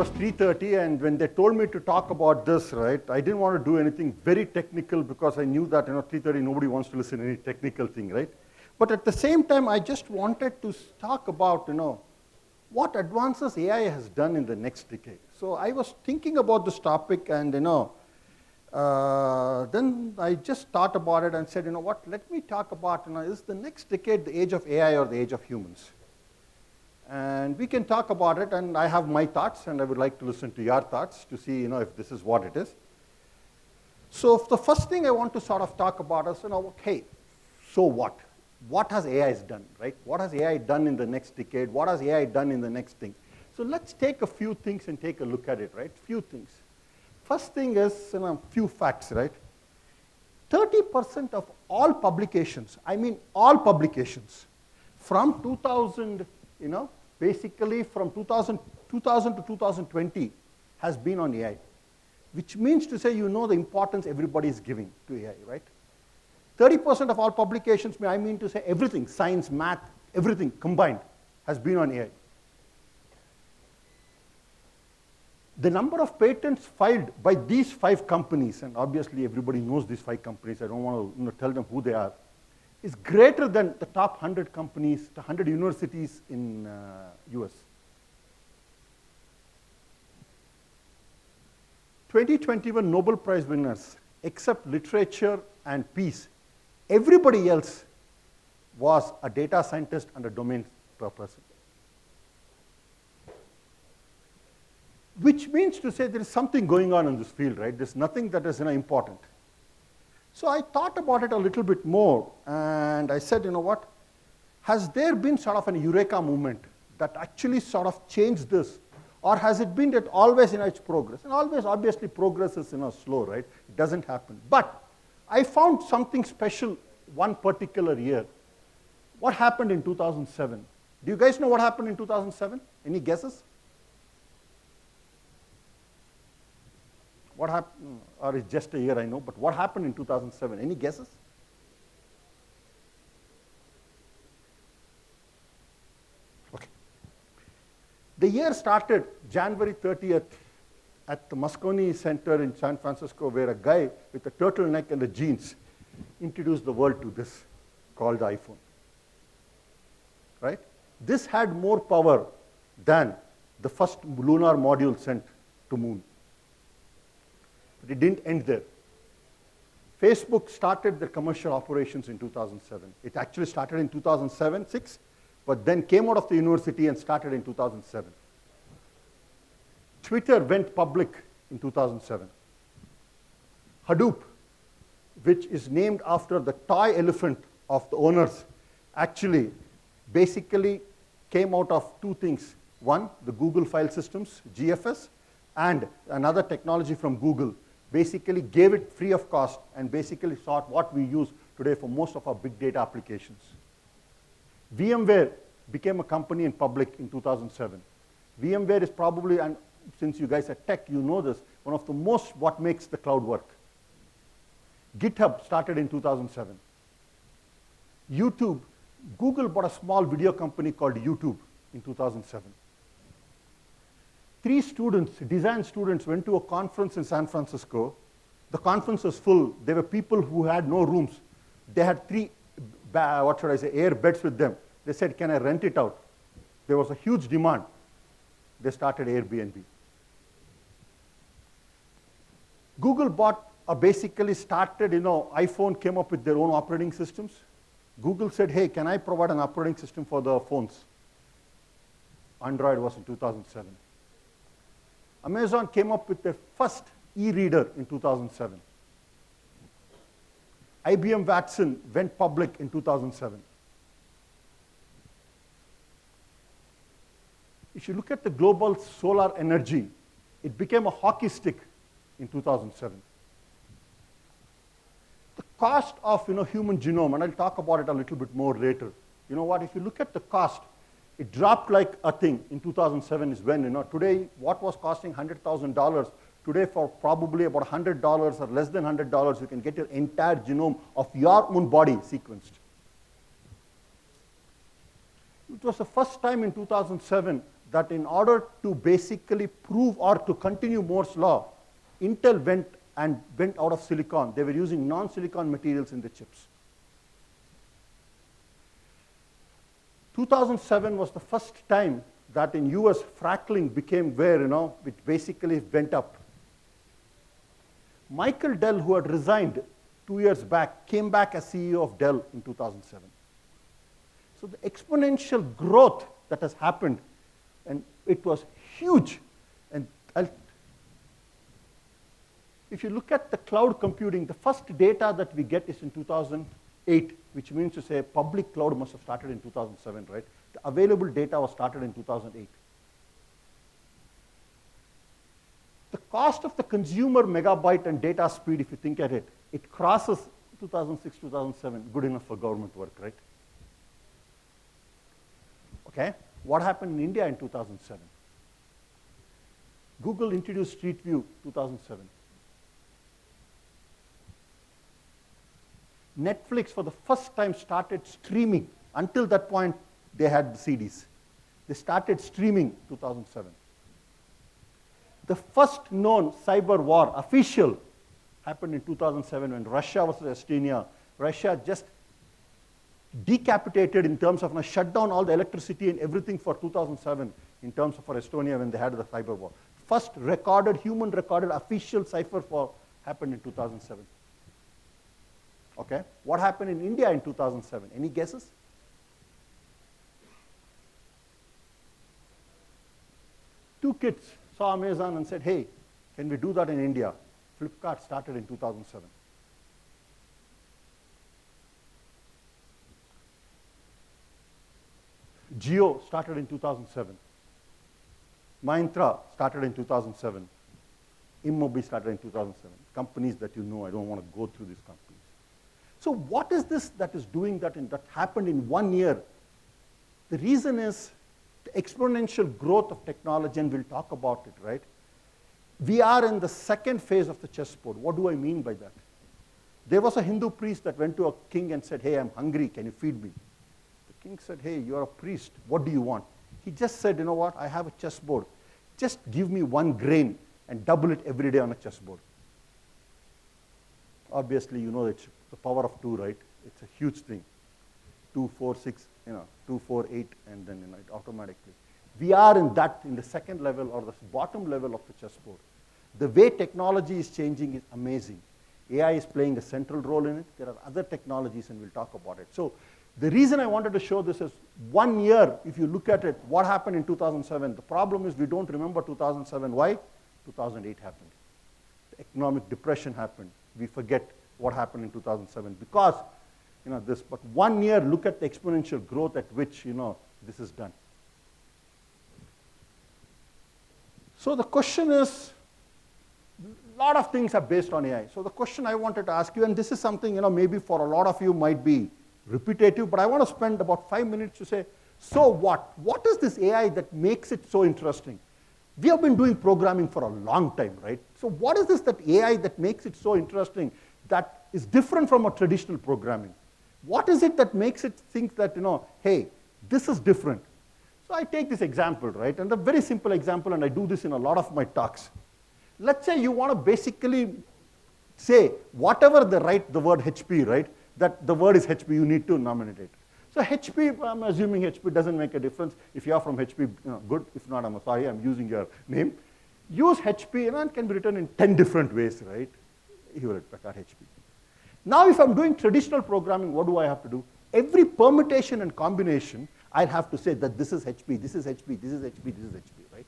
was 3:30, and when they told me to talk about this, right, I didn't want to do anything very technical because I knew that, 3:30, nobody wants to listen to any technical thing, right? But at the same time, I just wanted to talk about, what advances AI has done in the next decade. So I was thinking about this topic, and, then I just thought about it and said, what, let me talk about, is the next decade the age of AI or the age of humans? And we can talk about it, and I have my thoughts, and I would like to listen to your thoughts to see, if this is what it is. So the first thing I want to sort of talk about is, okay, so what? What has AI done, right? What has AI done in the next decade? What has AI done in the next thing? So let's take a few things and take a look at it, right? Few things. First thing is, few facts, right? 30% of all publications, I mean all publications, from 2000, basically from 2000 to 2020 has been on AI, which means to say the importance everybody is giving to AI, right? 30% of all publications, I mean to say everything, science, math, everything combined has been on AI. The number of patents filed by these 5 companies, and obviously everybody knows these 5 companies, I don't want to tell them who they are, is greater than the top 100 companies, the 100 universities in US. 2021 Nobel Prize winners, except literature and peace, everybody else was a data scientist and a domain person. Which means to say there is something going on in this field, right? There's nothing that is important. So I thought about it a little bit more, and I said, what? Has there been sort of an eureka moment that actually sort of changed this? Or has it been that always its progress? And always, obviously, progress is slow, right? It doesn't happen. But I found something special one particular year. What happened in 2007? Do you guys know what happened in 2007? Any guesses? What happened, or it's just a year, I know, but what happened in 2007? Any guesses? Okay. The year started January 30th at the Moscone Center in San Francisco, where a guy with a turtleneck and the jeans introduced the world to this called the iPhone. Right? This had more power than the first lunar module sent to moon. But it didn't end there. Facebook started their commercial operations in 2007. It actually started in 2007-06, but then came out of the university and started in 2007. Twitter went public in 2007. Hadoop, which is named after the toy elephant of the owners, actually basically came out of 2 things. One, the Google file systems, GFS, and another technology from Google, basically gave it free of cost and basically sought what we use today for most of our big data applications. VMware became a company in public in 2007. VMware is probably, and since you guys are tech, you know this, one of the most what makes the cloud work. GitHub started in 2007. YouTube, Google bought a small video company called YouTube in 2007. 3 students, design students, went to a conference in San Francisco. The conference was full. There were people who had no rooms. They had 3, air beds with them. They said, can I rent it out? There was a huge demand. They started Airbnb. Google basically started, iPhone came up with their own operating systems. Google said, hey, can I provide an operating system for the phones? Android was in 2007. Amazon came up with their first e-reader in 2007. IBM Watson went public in 2007. If you look at the global solar energy, it became a hockey stick in 2007. The cost of human genome, and I'll talk about it a little bit more later. You know what, if you look at the cost, it dropped like a thing in 2007 is when, today what was costing $100,000, today for probably about $100 or less than $100, you can get your entire genome of your own body sequenced. It was the first time in 2007 that in order to basically prove or to continue Moore's law, Intel went out of silicon. They were using non-silicon materials in the chips. 2007 was the first time that in US frackling became where, it basically went up. Michael Dell, who had resigned 2 years back, came back as CEO of Dell in 2007. So the exponential growth that has happened, and it was huge. And if you look at the cloud computing, the first data that we get is in 2008, which means to say public cloud must have started in 2007, right? The available data was started in 2008. The cost of the consumer megabyte and data speed, if you think at it, it crosses 2006, 2007, good enough for government work, right? Okay, what happened in India in 2007? Google introduced Street View 2007. Netflix for the first time started streaming. Until that point, they had the CDs. They started streaming 2007. The first known cyber war, official, happened in 2007 when Russia versus Estonia. Russia just decapitated in terms of shut down all the electricity and everything for 2007 in terms of for Estonia when they had the cyber war. First recorded, human recorded official Cypher war happened in 2007. Okay, what happened in India in 2007? Any guesses? Two kids saw Amazon and said, hey, can we do that in India? Flipkart started in 2007. Jio started in 2007. Mahindra started in 2007. Immobi started in 2007. Companies that you know, I don't want to go through these companies. So what is this that is doing that that happened in 1 year? The reason is the exponential growth of technology, and we'll talk about it, right? We are in the second phase of the chessboard. What do I mean by that? There was a Hindu priest that went to a king and said, hey, I'm hungry, can you feed me? The king said, hey, you're a priest, what do you want? He just said, you know what, I have a chessboard. Just give me 1 grain and double it every day on a chessboard. Obviously, you know it's the power of 2, right? It's a huge thing. 2, 4, 6, 2, 4, 8, and then it automatically. We are in the second level or the bottom level of the chessboard. The way technology is changing is amazing. AI is playing a central role in it. There are other technologies, and we'll talk about it. So the reason I wanted to show this is 1 year, if you look at it, what happened in 2007? The problem is we don't remember 2007. Why? 2008 happened. The economic depression happened. We forget what happened in 2007 because this. But 1 year, look at the exponential growth at which this is done. So the question is, a lot of things are based on AI. So the question I wanted to ask you, and this is something maybe for a lot of you might be repetitive, but I want to spend about 5 minutes to say, so what? What is this AI that makes it so interesting? We have been doing programming for a long time, right? So what is this that AI that makes it so interesting that is different from a traditional programming? What is it that makes it think that, hey, this is different? So I take this example, right? And a very simple example, and I do this in a lot of my talks. Let's say you want to basically say whatever the word HP, right? That the word is HP, you need to nominate it. So HP, I'm assuming HP doesn't make a difference. If you are from HP, good. If not, I'm sorry, I'm using your name. Use HP, and it can be written in 10 different ways, right? Hewlett-Packard HP. Now, if I'm doing traditional programming, what do I have to do? Every permutation and combination, I'll have to say that this is HP, this is HP, this is HP, this is HP, right?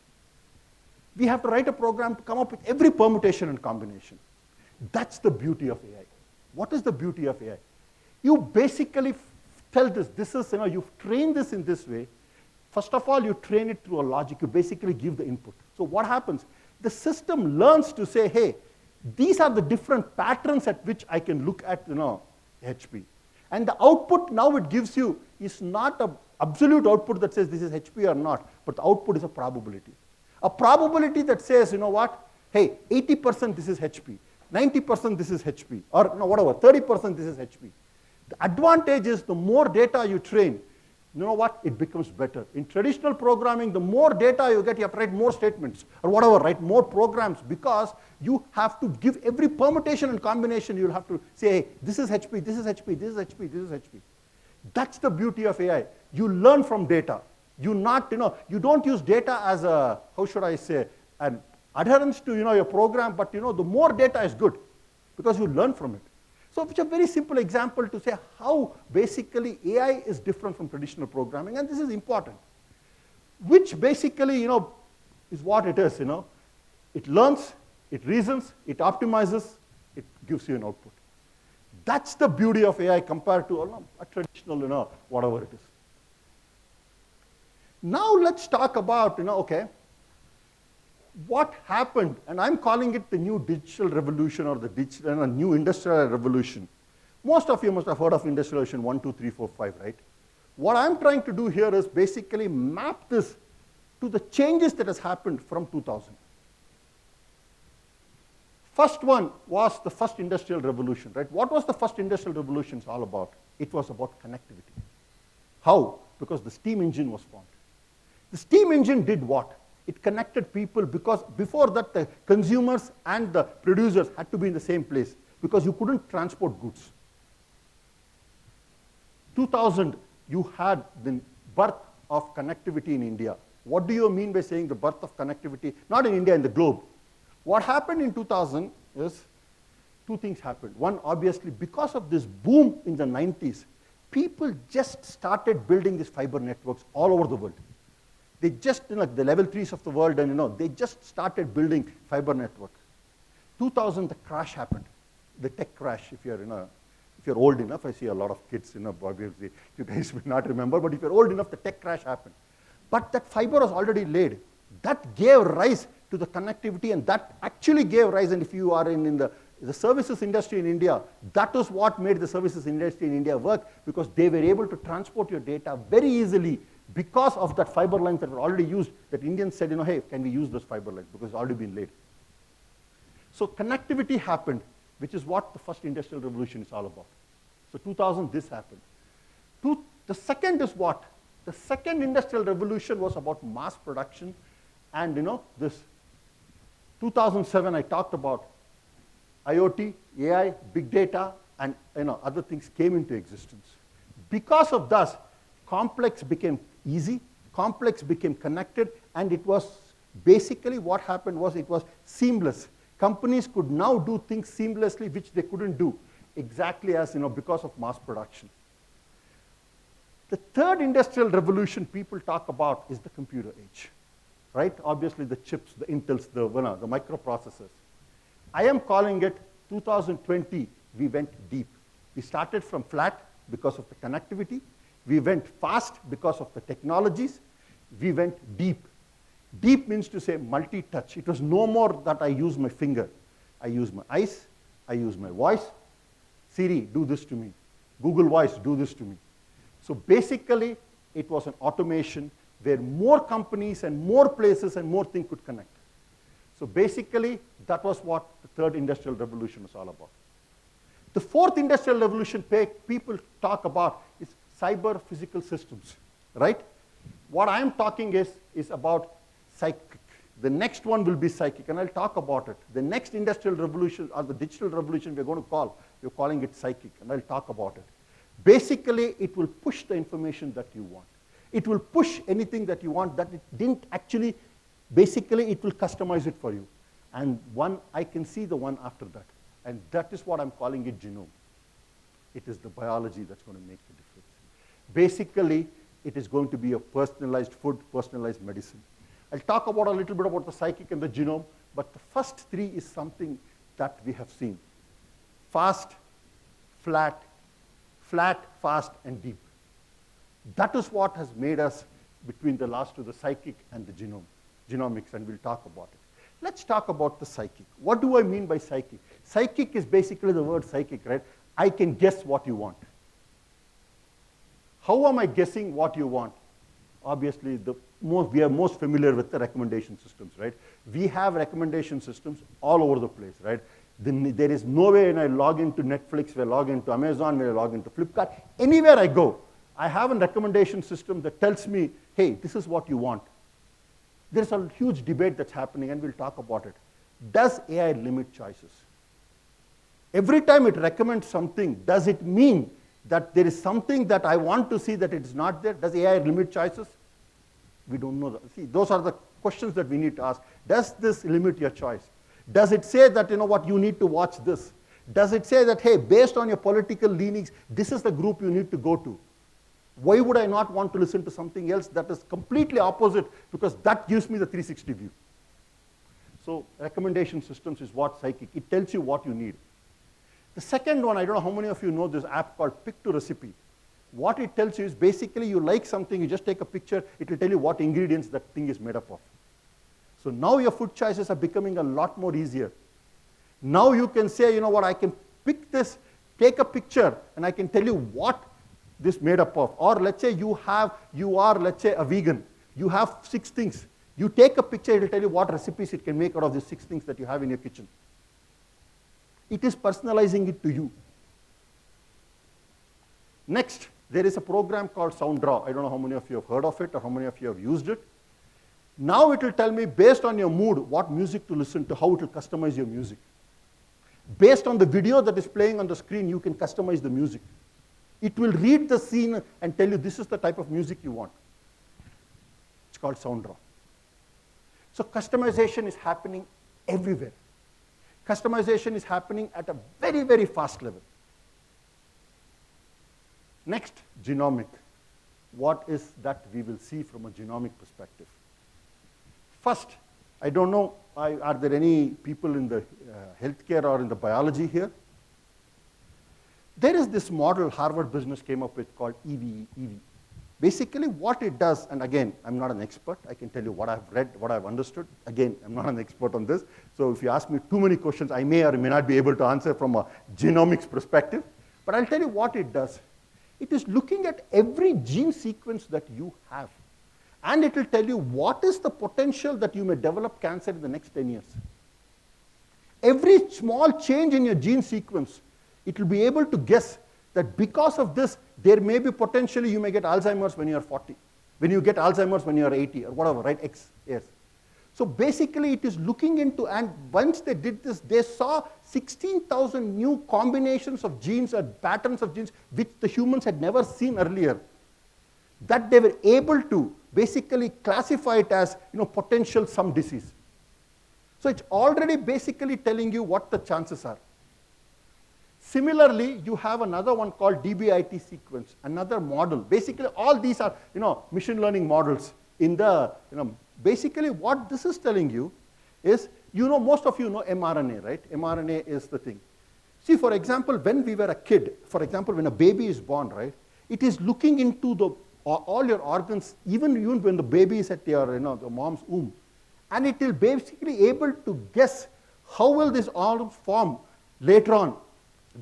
We have to write a program to come up with every permutation and combination. That's the beauty of AI. What is the beauty of AI? You basically tell this is, you've trained this in this way. First of all, you train it through a logic. You basically give the input. So what happens? The system learns to say, hey, these are the different patterns at which I can look at, HP. And the output now it gives you is not an absolute output that says this is HP or not, but the output is a probability. A probability that says, hey, 80% this is HP, 90% this is HP, or whatever, 30% this is HP. The advantage is the more data you train, you know what? It becomes better. In traditional programming, the more data you get, you have to write more statements or whatever, write more programs, because you have to give every permutation and combination. You'll have to say, hey, this is HP, this is HP, this is HP, this is HP. That's the beauty of AI. You learn from data. You don't use data as a, how should I say, an adherence to your program, but the more data is good because you learn from it. So it's a very simple example to say how basically AI is different from traditional programming, and this is important. Which basically, is what it is, It learns, it reasons, it optimizes, it gives you an output. That's the beauty of AI compared to a traditional, whatever it is. Now let's talk about, okay, what happened, and I'm calling it the new digital revolution or the new industrial revolution. Most of you must have heard of industrial revolution 1, 2, 3, 4, 5, right? What I'm trying to do here is basically map this to the changes that has happened from 2000. First one was the first industrial revolution, right? What was the first industrial revolution all about? It was about connectivity. How? Because the steam engine was formed. The steam engine did what? It connected people, because before that the consumers and the producers had to be in the same place because you couldn't transport goods. 2000, you had the birth of connectivity in India. What do you mean by saying the birth of connectivity? Not in India, in the globe. What happened in 2000 is two things happened. One, obviously, because of this boom in the 90s, people just started building these fiber networks all over the world. They just, the level 3s of the world, and they just started building fiber network. 2000, the crash happened, the tech crash. If you're old enough, I see a lot of kids, obviously, you guys will not remember, but if you're old enough, the tech crash happened. But that fiber was already laid. That gave rise to the connectivity, and that actually gave rise, and if you are in the services industry in India, that is what made the services industry in India work, because they were able to transport your data very easily because of that fiber lines that were already used, that Indians said, hey, can we use those fiber lines, because it's already been laid. So connectivity happened, which is what the first industrial revolution is all about. So 2000, this happened. The second is what? The second industrial revolution was about mass production, and this 2007 I talked about IoT, AI, big data, and other things came into existence. Because of that, complex became easy, complex became connected, and it was basically what happened was it was seamless. Companies could now do things seamlessly which they couldn't do, exactly as because of mass production. The third industrial revolution people talk about is the computer age, right? Obviously the chips, the Intels, the microprocessors. I am calling it 2020, we went deep. We started from flat because of the connectivity. We went fast because of the technologies. We went deep. Deep means to say multi-touch. It was no more that I use my finger. I use my eyes. I use my voice. Siri, do this to me. Google Voice, do this to me. So basically, it was an automation where more companies and more places and more things could connect. So basically, that was what the third industrial revolution was all about. The fourth industrial revolution people talk about is cyber physical systems, right? What I'm talking is about psychic. The next one will be psychic, and I'll talk about it. The next industrial revolution, or the digital revolution we're calling it psychic, and I'll talk about it. Basically, it will push the information that you want. It will push anything that you want that it didn't actually, basically it will customize it for you. And I can see the one after that. And that is what I'm calling it genome. It is the biology that's going to make the difference. Basically, it is going to be a personalized food, personalized medicine. I'll talk about a little bit about the psychic and the genome, but the first three is something that we have seen. Fast, flat, fast, and deep. That is what has made us between the last two, the psychic and the genomics, and we'll talk about it. Let's talk about the psychic. What do I mean by psychic? Psychic is basically the word psychic, right? I can guess what you want. How am I guessing what you want? Obviously, we are most familiar with the recommendation systems, right? We have recommendation systems all over the place, right? There is no way when I log into Netflix, when I log into Amazon, when I log into Flipkart, anywhere I go, I have a recommendation system that tells me, hey, this is what you want. There's a huge debate that's happening, and we'll talk about it. Does AI limit choices? Every time it recommends something, does it mean that there is something that I want to see that it's not there? Does AI limit choices? We don't know that. See, those are the questions that we need to ask. Does this limit your choice? Does it say that, you know what, you need to watch this? Does it say that, hey, based on your political leanings, this is the group you need to go to? Why would I not want to listen to something else that is completely opposite, because that gives me the 360 view? So recommendation systems is what psychic. It tells you what you need. The second one, I don't know how many of you know this app called Pick to Recipe. What it tells you is basically you like something, you just take a picture, it will tell you what ingredients that thing is made up of. So now your food choices are becoming a lot more easier. Now you can say, you know what, I can pick this, take a picture, and I can tell you what this made up of. Or let's say you are, let's say, a vegan. You have 6 things. You take a picture, it will tell you what recipes it can make out of these 6 things that you have in your kitchen. It is personalizing it to you. Next, there is a program called SoundDraw. I don't know how many of you have heard of it or how many of you have used it. Now it will tell me, based on your mood, what music to listen to, how it will customize your music. Based on the video that is playing on the screen, you can customize the music. It will read the scene and tell you this is the type of music you want. It's called SoundDraw. So customization is happening everywhere. Customization is happening at a very, very fast level. Next, genomic. What is that we will see from a genomic perspective? First, I don't know, are there any people in the healthcare or in the biology here? There is this model Harvard Business came up with called EVE. Basically what it does, and again, I'm not an expert, I can tell you what I've read, what I've understood. Again, I'm not an expert on this, so if you ask me too many questions, I may or may not be able to answer from a genomics perspective, but I'll tell you what it does. It is looking at every gene sequence that you have, and it will tell you what is the potential that you may develop cancer in the next 10 years. Every small change in your gene sequence, it will be able to guess that because of this, there may be potentially you may get Alzheimer's when you are 40, when you get Alzheimer's when you are 80, or whatever, right, X years. So basically it is looking into, and once they did this, they saw 16,000 new combinations of genes or patterns of genes which the humans had never seen earlier, that they were able to basically classify it as, you know, potential some disease. So it's already basically telling you what the chances are. Similarly, you have another one called DBIT sequence, another model. Basically, all these are, you know, machine learning models. In the, you know, basically what this is telling you is, you know, most of you know mRNA, right? mRNA is the thing. See, for example, when we were a kid, for example, when a baby is born, right, it is looking into the, all your organs, even when the baby is at your, you know, the mom's womb, and it will basically able to guess how will this organ form later on.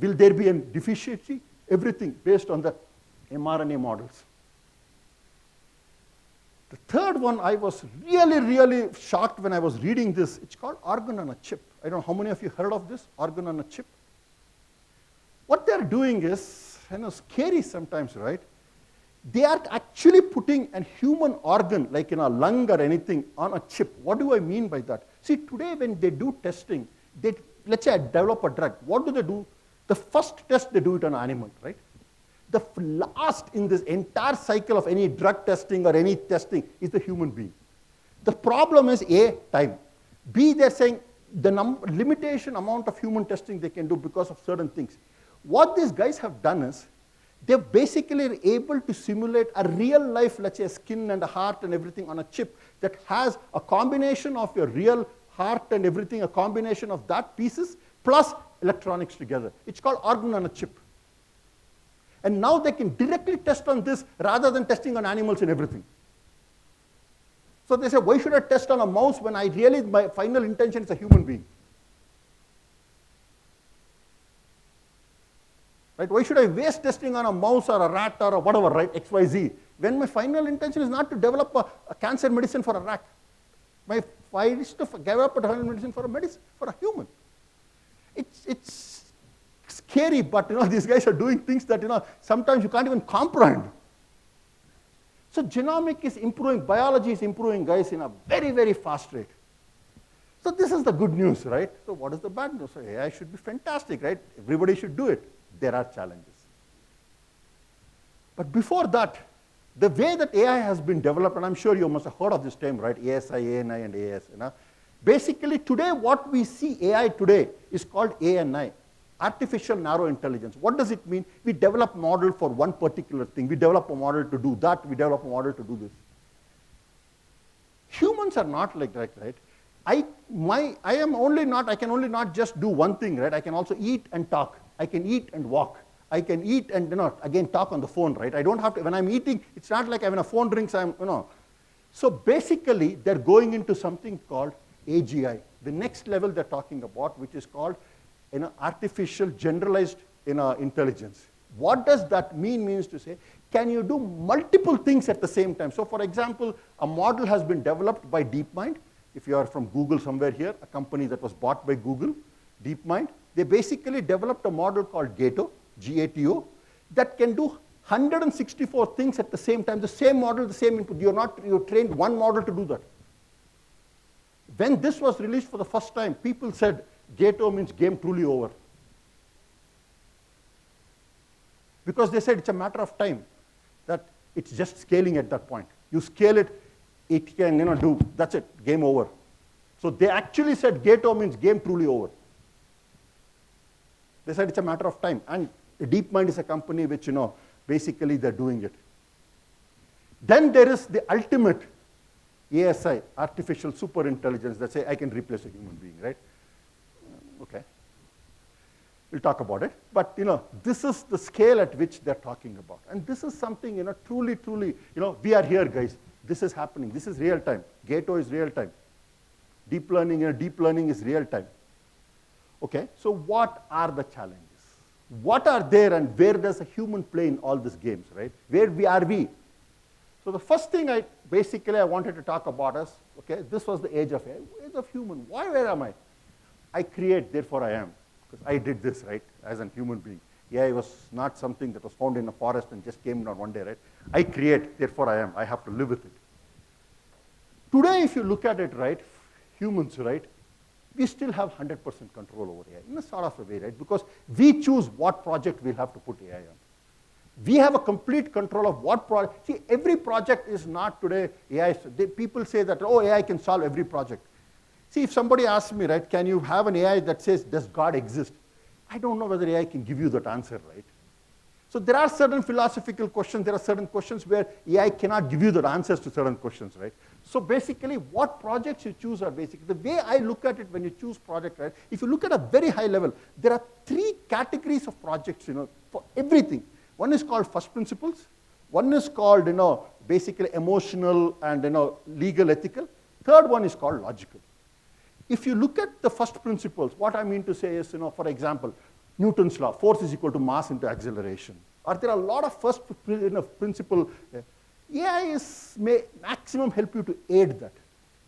Will there be a deficiency? Everything based on the mRNA models. The third one, I was really, really shocked when I was reading this. It's called organ on a chip. I don't know how many of you heard of this, organ on a chip. What they're doing is, you know, scary sometimes, right? They are actually putting a human organ, like in a lung or anything, on a chip. What do I mean by that? See, today when they do testing, they, let's say I develop a drug. What do? The first test, they do it on an animal, right? The last in this entire cycle of any drug testing or any testing is the human being. The problem is A, time. B, they're saying the limitation amount of human testing they can do because of certain things. What these guys have done is, they're basically able to simulate a real life, let's say a skin and a heart and everything on a chip that has a combination of your real heart and everything, a combination of that pieces plus electronics together. It's called organ on a chip. And now they can directly test on this rather than testing on animals and everything. So they say, why should I test on a mouse when I really, my final intention is a human being? Right? Why should I waste testing on a mouse or a rat or a whatever, right, XYZ, when my final intention is not to develop a cancer medicine for a rat. My fight is to develop a medicine for a human. It's scary, but you know, these guys are doing things that, you know, sometimes you can't even comprehend. So genomic is improving, biology is improving, guys, in a very, very fast rate. So this is the good news, right? So what is the bad news? So AI should be fantastic, right? Everybody should do it. There are challenges. But before that, the way that AI has been developed, and I'm sure you must have heard of this term, right? ASI, ANI, and AS. Basically, today, what we see AI today is called ANI, artificial narrow intelligence. What does it mean? We develop a model for one particular thing. We develop a model to do that. We develop a model to do this. Humans are not like that, right? I can only not just do one thing, right? I can also eat and talk. I can eat and walk. I can eat and, again, talk on the phone, right? I don't have to, when I'm eating, it's not like when a phone rings, So basically, they're going into something called AGI, the next level they're talking about, which is called artificial generalized intelligence. What does that mean? Means to say, can you do multiple things at the same time? So for example, a model has been developed by DeepMind. If you are from Google somewhere here, a company that was bought by Google, DeepMind, they basically developed a model called GATO, G-A-T-O, that can do 164 things at the same time, the same model, the same input. You trained one model to do that. When this was released for the first time, people said, GATO means game truly over. Because they said it's a matter of time, that it's just scaling at that point. You scale it, it can do, that's it, game over. So they actually said GATO means game truly over. They said it's a matter of time. And DeepMind is a company which, basically they're doing it. Then there is the ultimate ASI, artificial superintelligence, that say I can replace a human being, right? Okay. We'll talk about it. But, this is the scale at which they're talking about. And this is something, truly, we are here, guys. This is happening. This is real time. GATO is real time. Deep learning is real time. Okay, so what are the challenges? What are there and where does a human play in all these games, right? Where are we? So the first thing I wanted to talk about is, okay, this was the age of AI, age of human. Where am I? I create, therefore I am. Because I did this, right, as a human being. AI was not something that was found in a forest and just came down one day, right? I create, therefore I am. I have to live with it. Today, if you look at it, right, humans, right, we still have 100% control over AI in a sort of a way, right? Because we choose what project we'll have to put AI on. We have a complete control of what project. See, every project is not today AI. People say that, oh, AI can solve every project. See, if somebody asks me, right, can you have an AI that says, does God exist? I don't know whether AI can give you that answer, right? So there are certain philosophical questions. There are certain questions where AI cannot give you the answers to certain questions, right? So basically, what projects you choose are basically, the way I look at it when you choose project, right? If you look at a very high level, there are 3 categories of projects, for everything. One is called first principles. One is called, basically emotional and, legal, ethical. Third one is called logical. If you look at the first principles, what I mean to say is, for example, Newton's law, force is equal to mass into acceleration. Or there are a lot of first principle. AI may maximum help you to aid that.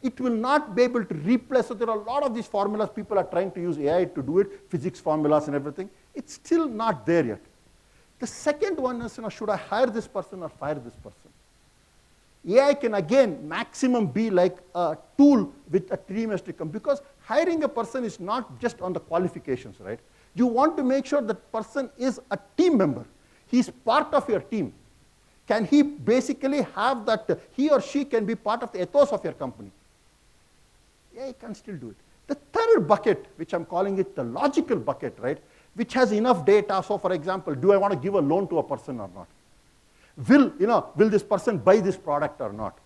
It will not be able to replace. So there are a lot of these formulas. People are trying to use AI to do it, physics formulas and everything. It's still not there yet. The second one is, should I hire this person or fire this person? AI can, again, maximum be like a tool with a team has to come. Because hiring a person is not just on the qualifications, right? You want to make sure that person is a team member. He's part of your team. Can he basically have that, he or she can be part of the ethos of your company? Yeah, he can still do it. The third bucket, which I'm calling it the logical bucket, right, which has enough data. So for example, do I want to give a loan to a person or not? Will this person buy this product or not?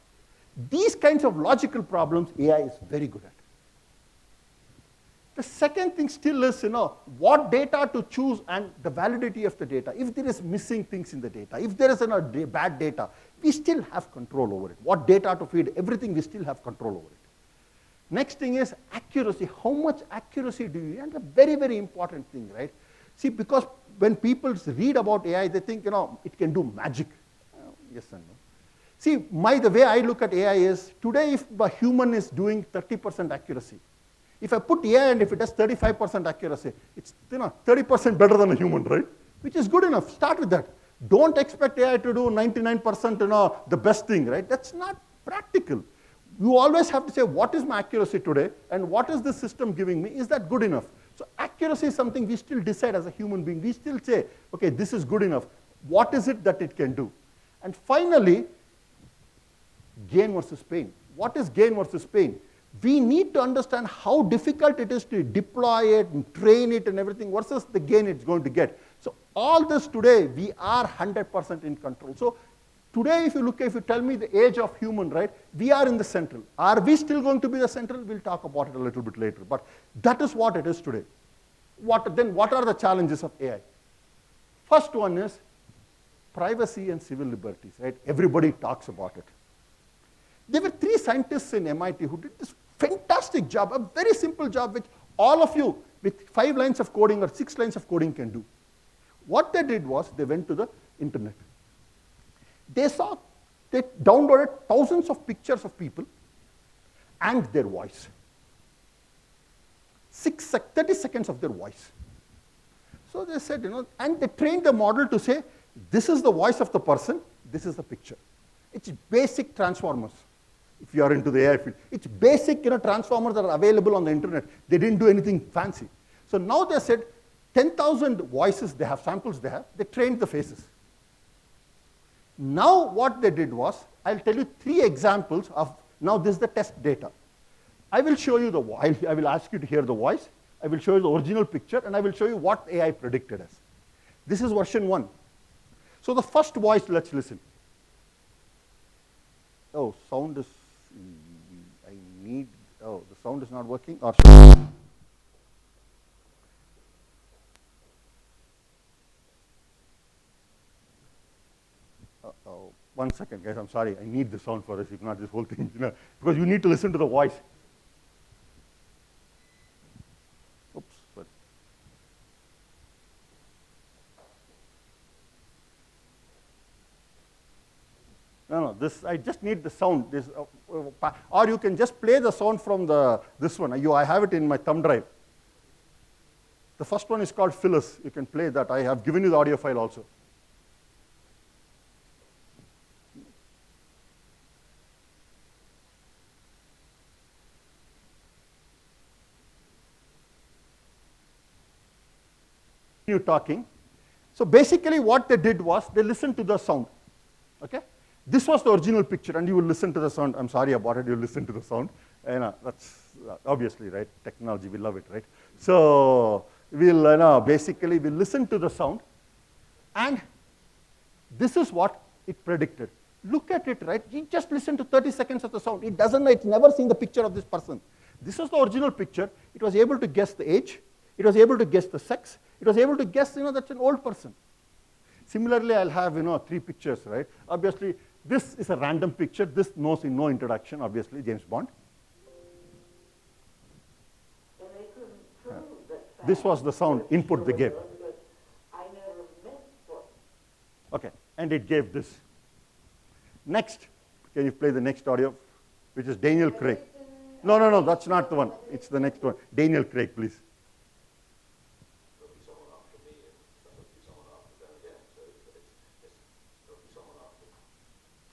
These kinds of logical problems, AI is very good at. The second thing still is, what data to choose and the validity of the data. If there is missing things in the data, if there is bad data, we still have control over it. What data to feed, everything, we still have control over it. Next thing is accuracy. How much accuracy do you, and a very, very important thing, right? See, because when people read about AI, they think, it can do magic. Yes and no. See, the way I look at AI is, today if a human is doing 30% accuracy, if I put AI and if it does 35% accuracy, it's 30% better than a human, right? Which is good enough. Start with that. Don't expect AI to do 99% the best thing, right? That's not practical. You always have to say, what is my accuracy today, and what is the system giving me? Is that good enough? So accuracy is something we still decide as a human being. We still say, okay, this is good enough. What is it that it can do? And finally, gain versus pain. What is gain versus pain? We need to understand how difficult it is to deploy it and train it and everything versus the gain it's going to get. So all this today, we are 100% in control. So today, if you tell me the age of human, right, we are in the central. Are we still going to be the central? We'll talk about it a little bit later. But that is what it is today. Then what are the challenges of AI? First one is privacy and civil liberties, right? Everybody talks about it. There were 3 scientists in MIT who did this fantastic job, a very simple job which all of you with 5 lines of coding or 6 lines of coding can do. What they did was they went to the internet. They downloaded thousands of pictures of people and their voice. 30 seconds of their voice. So they said, and they trained the model to say, this is the voice of the person, this is the picture. It's basic transformers, if you are into the AI field. It's basic transformers that are available on the internet. They didn't do anything fancy. So now they said, 10,000 voices they have, samples they have, they trained the faces. Now what they did was, I'll tell you 3 examples of, now this is the test data. I will show you the voice, I will ask you to hear the voice, I will show you the original picture, and I will show you what AI predicted as. This is version 1. So the first voice, let's listen. Oh, sound is, the sound is not working, or one second, guys, I'm sorry, I need the sound for this, if not this whole thing, because you need to listen to the voice. Oops, sorry. No, this, I just need the sound. This, or you can just play the sound from this one. I have it in my thumb drive. The first one is called Phyllis. You can play that. I have given you the audio file also. You talking. So basically what they did was they listened to the sound. Okay? This was the original picture, and you will listen to the sound. I'm sorry about it, you listen to the sound. That's obviously, right? Technology, we love it, right? So we'll basically we'll listen to the sound, and this is what it predicted. Look at it, right? You just listen to 30 seconds of the sound. It's never seen the picture of this person. This is the original picture. It was able to guess the age. It was able to guess the sex. It was able to guess, that's an old person. Similarly, I'll have, 3 pictures, right? Obviously, this is a random picture. This knows in no introduction, obviously, James Bond. This was the sound input they gave. Okay, and it gave this. Next, can you play the next audio, which is Daniel Craig? No, that's not the one. It's the next one. Daniel Craig, please.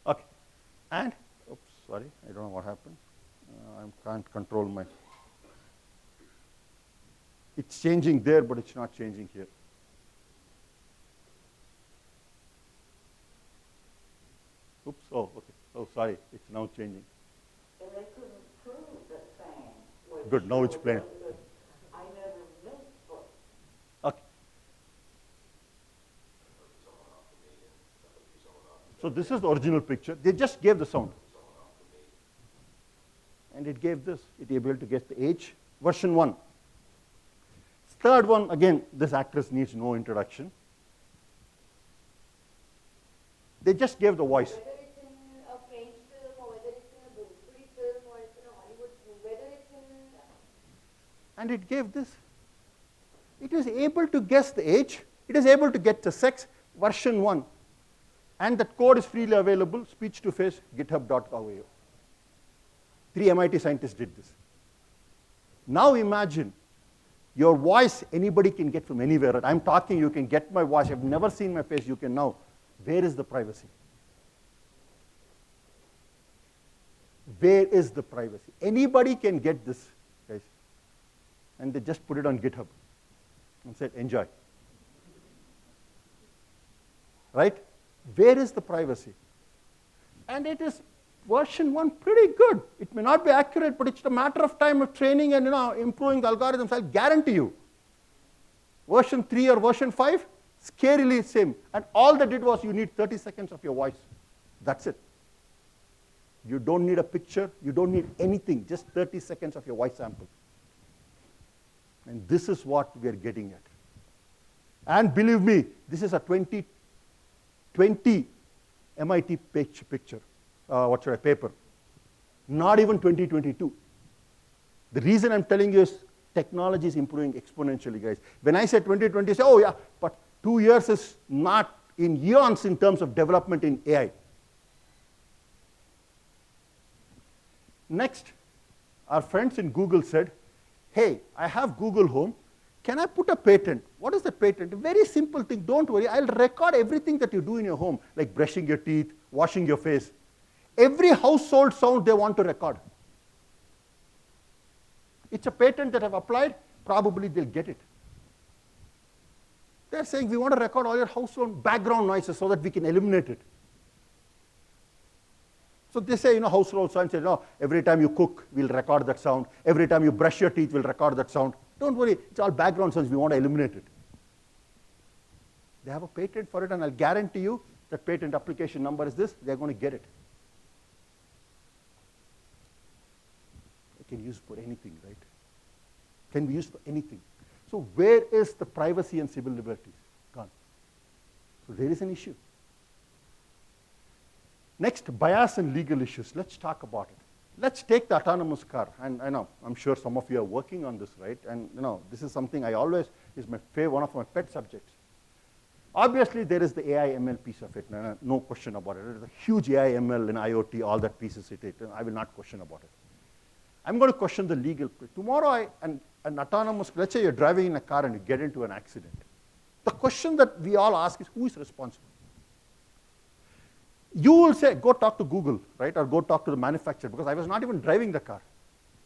Okay, and, oops, sorry, I don't know what happened. I can't control my, it's changing there, but it's not changing here. Oops, oh, okay, oh, sorry, it's now changing. And they couldn't prove that Sam was Good, now it's playing. I never missed for. Okay. So this is the original picture. They just gave the sound. And it gave this. It able to get the age. Version 1. Third one, again, this actress needs no introduction. They just gave the voice. Whether it's in a French film or whether it's in a Bhojpuri film or it's in a Hollywood film, whether it's in... And it gave this. It is able to guess the age. It is able to get the sex. Version 1. And that code is freely available, speech-to-face, github.io. 3 MIT scientists did this. Now imagine your voice anybody can get from anywhere. I'm talking, you can get my voice. I've never seen my face, you can now Where is the privacy? Where is the privacy? Anybody can get this, guys. And they just put it on GitHub and said, enjoy. Right? Where is the privacy? And it is version 1 pretty good. It may not be accurate, but it's a matter of time of training and improving the algorithms. I'll guarantee you. Version 3 or version 5, scarily same. And all they did was you need 30 seconds of your voice. That's it. You don't need a picture. You don't need anything. Just 30 seconds of your voice sample. And this is what we are getting at. And believe me, this is a 2020 MIT picture. Paper. Not even 2022. The reason I'm telling you is technology is improving exponentially, guys. When I say 2020, say, oh yeah, but 2 years is not in eons in terms of development in AI. Next, our friends in Google said, hey, I have Google Home. Can I put a patent? What is the patent? A very simple thing. Don't worry. I'll record everything that you do in your home, like brushing your teeth, washing your face. Every household sound they want to record. It's a patent that I've applied. Probably they'll get it. They're saying we want to record all your household background noises so that we can eliminate it. So they say, household sounds, every time you cook, we'll record that sound. Every time you brush your teeth, we'll record that sound. Don't worry, it's all background sounds. We want to eliminate it. They have a patent for it, and I'll guarantee you that patent application number is this. They're going to get it. It can be used for anything, right? Can be used for anything. So where is the privacy and civil liberties? Gone. So there is an issue. Next, bias and legal issues. Let's talk about it. Let's take the autonomous car. And I know, I'm sure some of you are working on this, right? And this is something I always, is my favorite, one of my pet subjects. Obviously, there is the AI ML piece of it. No question about it. There's a huge AI ML and IoT, all that pieces it. I will not question about it. I'm going to question the legal. Tomorrow, an autonomous, let's say you're driving in a car and you get into an accident. The question that we all ask is, who is responsible? You will say, go talk to Google, right? Or go talk to the manufacturer, because I was not even driving the car.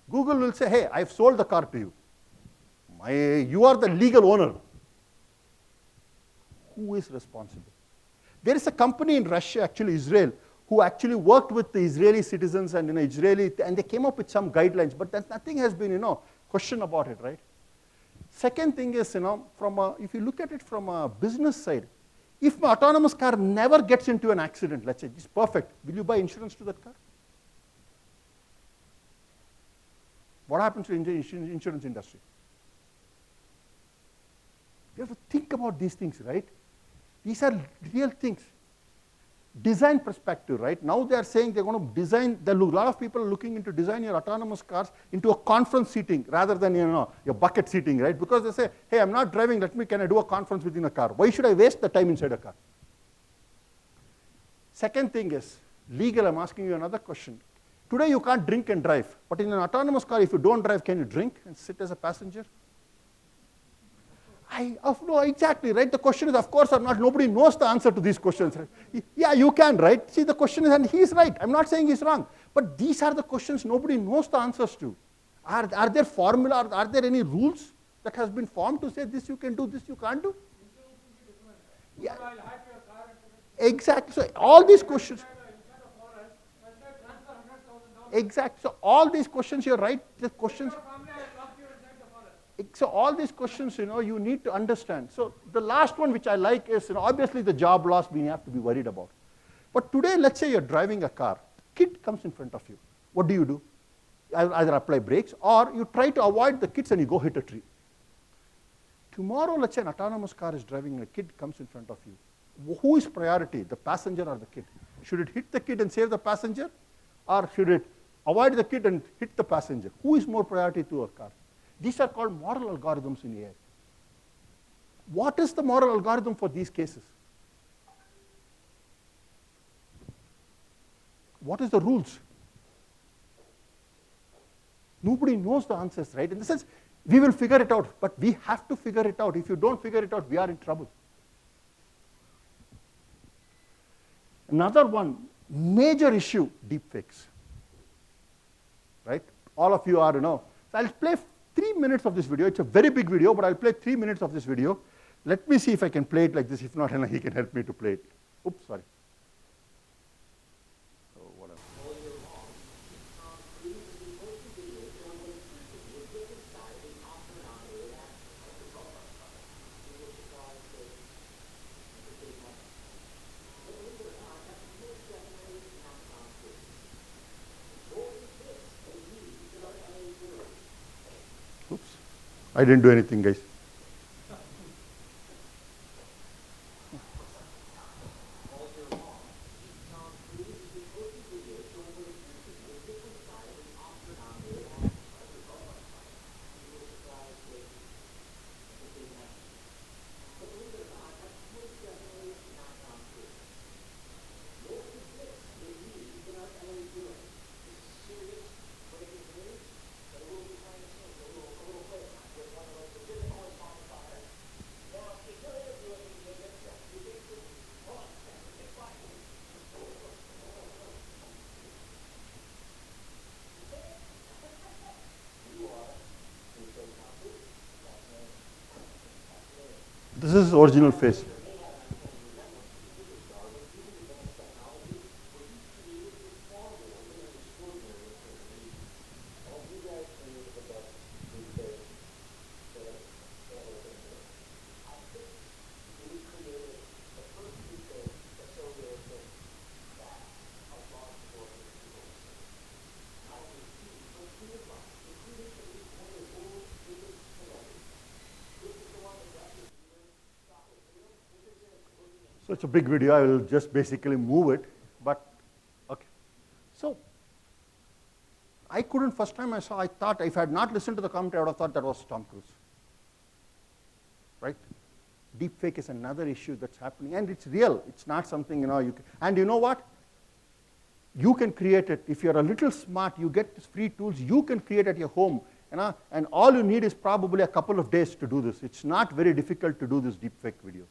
Google will say, hey, I've sold the car to you. You are the legal owner. Who is responsible? There is a company in Russia, actually Israel, who actually worked with the Israeli citizens and and they came up with some guidelines, but nothing has been, question about it, right? Second thing is, if you look at it from a business side, if my autonomous car never gets into an accident, let's say, it's perfect, will you buy insurance to that car? What happens to the insurance industry? You have to think about these things, right? These are real things. Design perspective, right? Now they are saying they're going to design, a lot of people are looking into design your autonomous cars into a conference seating rather than, your bucket seating, right? Because they say, hey, I'm not driving, can I do a conference within a car? Why should I waste the time inside a car? Second thing is, legal, I'm asking you another question. Today you can't drink and drive, but in an autonomous car, if you don't drive, can you drink and sit as a passenger? No, exactly, right? The question is, of course or not, nobody knows the answer to these questions. Right? Yeah, you can, right? See, the question is, and he's right. I'm not saying he's wrong. But these are the questions nobody knows the answers to. Are there formula, are there any rules that has been formed to say this you can do, this you can't do? Yeah. Exactly. So all these questions. Exactly. So all these questions, you're right. The questions. So all these questions, you need to understand. So the last one which I like is, obviously the job loss we have to be worried about. But today, let's say you're driving a car. Kid comes in front of you. What do? You either apply brakes or you try to avoid the kids and you go hit a tree. Tomorrow, let's say an autonomous car is driving and a kid comes in front of you. Who is priority, the passenger or the kid? Should it hit the kid and save the passenger? Or should it avoid the kid and hit the passenger? Who is more priority to a car? These are called moral algorithms in AI. What is the moral algorithm for these cases? What is the rules? Nobody knows the answers, right? In the sense, we will figure it out, but we have to figure it out. If you don't figure it out, we are in trouble. Another one, major issue, deepfakes. Right? All of you are, So I'll play 3 minutes of this video. It's a very big video, but I'll play 3 minutes of this video. Let me see if I can play it like this. If not, he can help me to play it. Oops, sorry. Oops. I didn't do anything, guys. This is his original face. So it's a big video. I will just basically move it. But, okay. So I couldn't, first time I saw, I thought if I had not listened to the commentary, I would have thought that was Tom Cruise. Right? Deepfake is another issue that's happening. And it's real. It's not something, you can, and you know what? You can create it. If you're a little smart, you get these free tools, you can create at your home. And all you need is probably a couple of days to do this. It's not very difficult to do this deepfake video.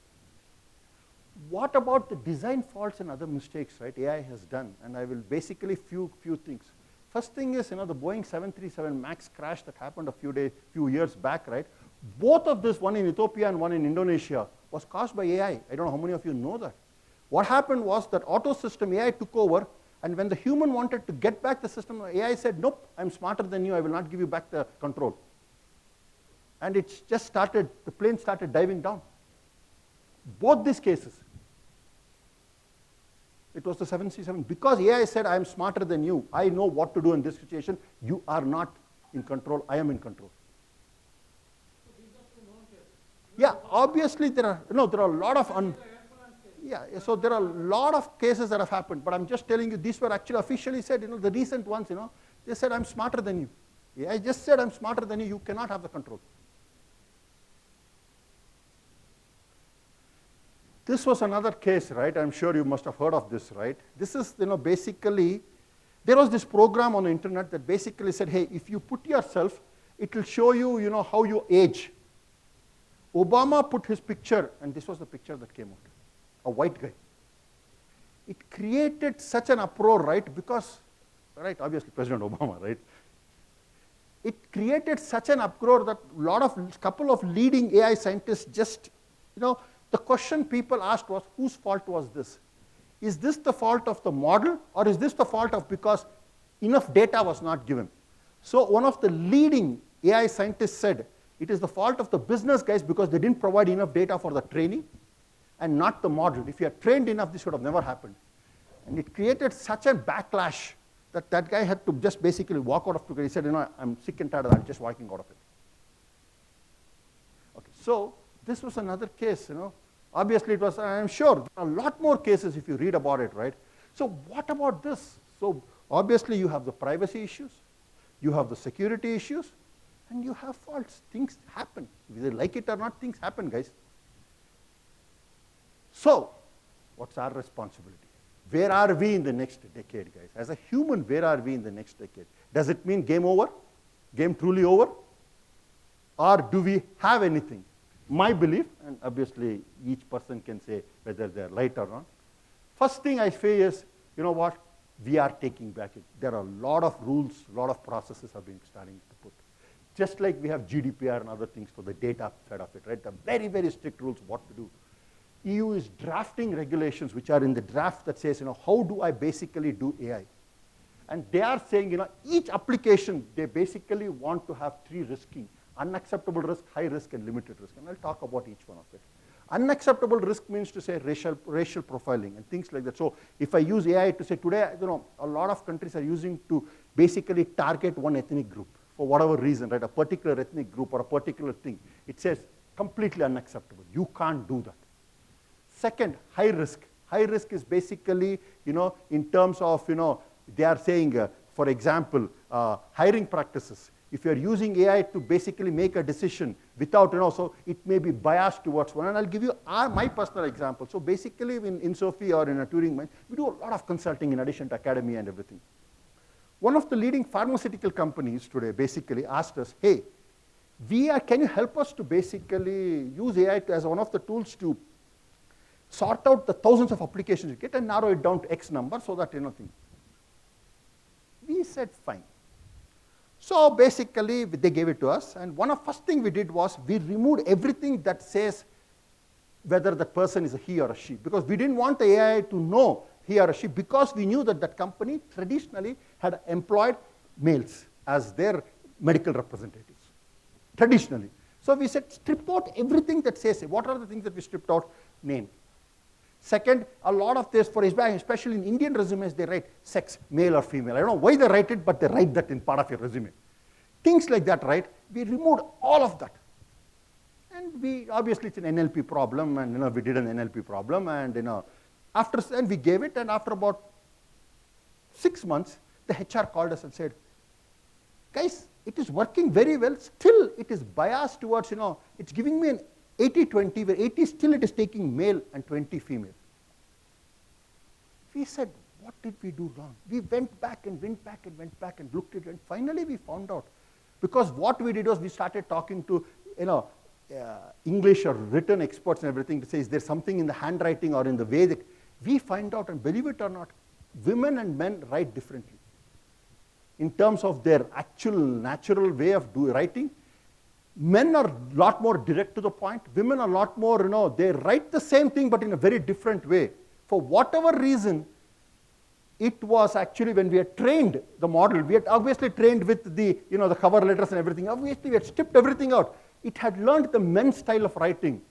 What about the design faults and other mistakes, right, AI has done? And I will basically few things. First thing is, the Boeing 737 MAX crash that happened a few years back, right? Both of this, one in Ethiopia and one in Indonesia, was caused by AI. I don't know how many of you know that. What happened was that auto system, AI took over, and when the human wanted to get back the system, AI said, nope, I'm smarter than you, I will not give you back the control. And it just started, the plane started diving down. Both these cases. It was the 737. Because AI said, I am smarter than you. I know what to do in this situation. You are not in control. I am in control. Yeah, obviously there are, there are a lot of, so there are a lot of cases that have happened. But I'm just telling you, these were actually officially said, the recent ones, they said, I'm smarter than you. AI just said, I'm smarter than you. You cannot have the control. This was another case, right? I'm sure you must have heard of this, right? This is, basically, there was this program on the internet that basically said, hey, if you put yourself, it will show you, how you age. Obama put his picture, and this was the picture that came out, a white guy. It created such an uproar, right? Because, right, obviously President Obama, right? It created such an uproar that couple of leading AI scientists just, the question people asked was, whose fault was this? Is this the fault of the model, or is this the fault of because enough data was not given? So one of the leading AI scientists said, it is the fault of the business guys because they didn't provide enough data for the training, and not the model. If you had trained enough, this would have never happened. And it created such a backlash that guy had to just basically walk out of Twitter. He said, I'm sick and tired of that, I'm just walking out of it. Okay, so this was another case, Obviously it was, I'm sure, there are a lot more cases if you read about it, right? So what about this? So obviously you have the privacy issues, you have the security issues, and you have faults. Things happen. Whether you like it or not, things happen, guys. So what's our responsibility? Where are we in the next decade, guys? As a human, where are we in the next decade? Does it mean game over? Game truly over? Or do we have anything? My belief, and obviously each person can say whether they're right or not. First thing I say is, you know what? We are taking back it. There are a lot of rules, a lot of processes are being starting to put. Just like we have GDPR and other things for the data side of it, right? The very, very strict rules what to do. EU is drafting regulations which are in the draft that says, you know, how do I basically do AI? And they are saying, you know, each application, they basically want to have 3 risking: unacceptable risk, high risk, and limited risk. And I'll talk about each one of it. Unacceptable risk means to say racial profiling and things like that. So if I use AI to say today, you know, a lot of countries are using to basically target one ethnic group for whatever reason, right? A particular ethnic group or a particular thing. It says completely unacceptable. You can't do that. Second, high risk. High risk is basically, you know, in terms of, you know, they are saying, for example, hiring practices. If you're using AI to basically make a decision without, you know, so it may be biased towards one. And I'll give you my personal example. So basically in Insofe or in a TuringMinds, we do a lot of consulting in addition to academy and everything. One of the leading pharmaceutical companies today basically asked us, hey, can you help us to basically use AI as one of the tools to sort out the thousands of applications you get and narrow it down to X number so that, you know, thing. We said, fine. So basically, they gave it to us, and first thing we did was we removed everything that says whether the person is a he or a she, because we didn't want the AI to know he or a she, because we knew that that company traditionally had employed males as their medical representatives, traditionally. So we said, strip out everything that says, what are the things that we stripped out? Name. Second, a lot of this, for especially in Indian resumes, they write sex, male or female. I don't know why they write it, but they write that in part of your resume. Things like that, right? We removed all of that. And we, obviously it's an NLP problem, and, you know, we did an NLP problem, and, you know, and we gave it, and after about 6 months, the HR called us and said, guys, it is working very well, still it is biased towards, you know, it's giving me an 80-20, where 80 still it is taking male and 20 female. We said, what did we do wrong? We went back and went back and went back and looked at it, and finally we found out. Because what we did was we started talking to, you know, English or written experts and everything to say, is there something in the handwriting or in the way that we find out, and believe it or not, women and men write differently. In terms of their actual natural way of writing, men are a lot more direct to the point. Women are a lot more, you know, they write the same thing but in a very different way. For whatever reason, it was actually when we had trained the model, we had obviously trained with the, you know, the cover letters and everything. Obviously, we had stripped everything out. It had learned the men's style of writing.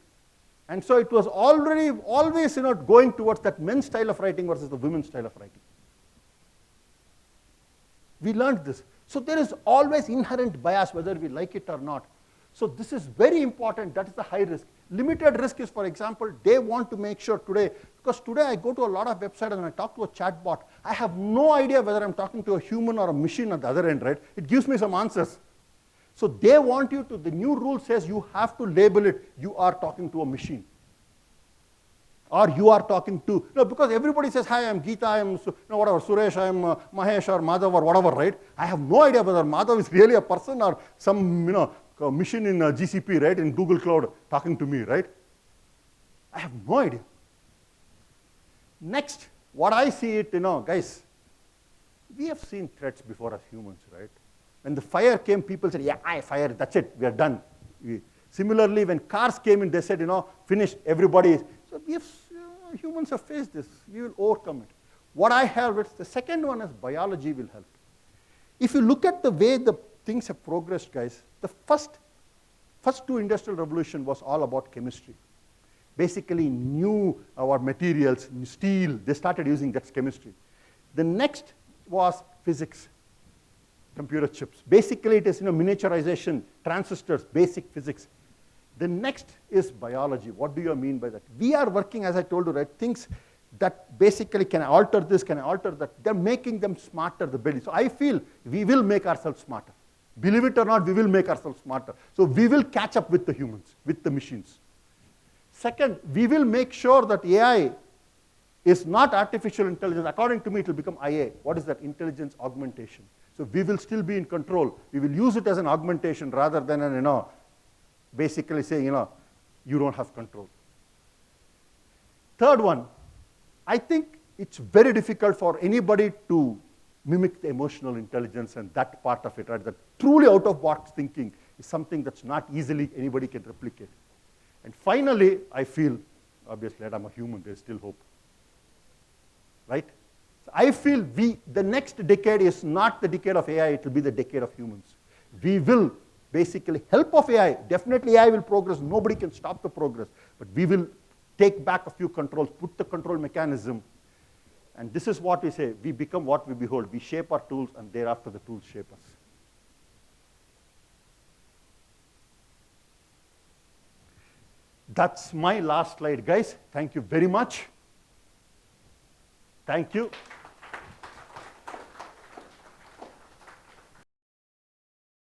And so it was already always, you know, going towards that men's style of writing versus the women's style of writing. We learned this. So there is always inherent bias, whether we like it or not. So this is very important. That is the high risk. Limited risk is, for example, they want to make sure today, because today I go to a lot of websites and I talk to a chatbot. I have no idea whether I'm talking to a human or a machine at the other end, right? It gives me some answers. So they want you to, the new rule says you have to label it, you are talking to a machine. Or you are talking to, no, because everybody says, hi, I'm Geeta, I'm, whatever, Suresh, I'm Mahesh or Madhav or whatever, right? I have no idea whether Madhav is really a person or some, you know, machine in GCP, right, in Google Cloud talking to me, right? I have no idea. Next, what I see it, you know, guys, we have seen threats before as humans, right? When the fire came, people said, yeah, fire, that's it, we are done. Similarly, when cars came in, they said, you know, finished, everybody. So we have, humans have faced this. We will overcome it. What I have, the second one is biology will help. If you look at the way the things have progressed, guys, the first 2 industrial revolution was all about chemistry. Basically, new our materials, steel, they started using that chemistry. The next was physics, computer chips. Basically, it is, you know, miniaturization, transistors, basic physics. The next is biology. What do you mean by that? We are working, as I told you, right, things that basically can alter this, can alter that. They're making them smarter, the belly. So I feel we will make ourselves smarter. Believe it or not, we will make ourselves smarter. So we will catch up with the humans, with the machines. Second, we will make sure that AI is not artificial intelligence. According to me, it will become IA. What is that? Intelligence augmentation. So we will still be in control. We will use it as an augmentation rather than an, you know, basically saying, you know, you don't have control. Third one, I think it's very difficult for anybody to mimic the emotional intelligence and that part of it, right? That truly out-of-box thinking is something that's not easily anybody can replicate. And finally, I feel, obviously, that I'm a human, there's still hope, right? So I feel the next decade is not the decade of AI, it will be the decade of humans. We will basically help of AI. Definitely AI will progress, nobody can stop the progress, but we will take back a few controls, put the control mechanism, and this is what we say, we become what we behold. We shape our tools, and thereafter the tools shape us. That's my last slide, guys. Thank you very much. Thank you.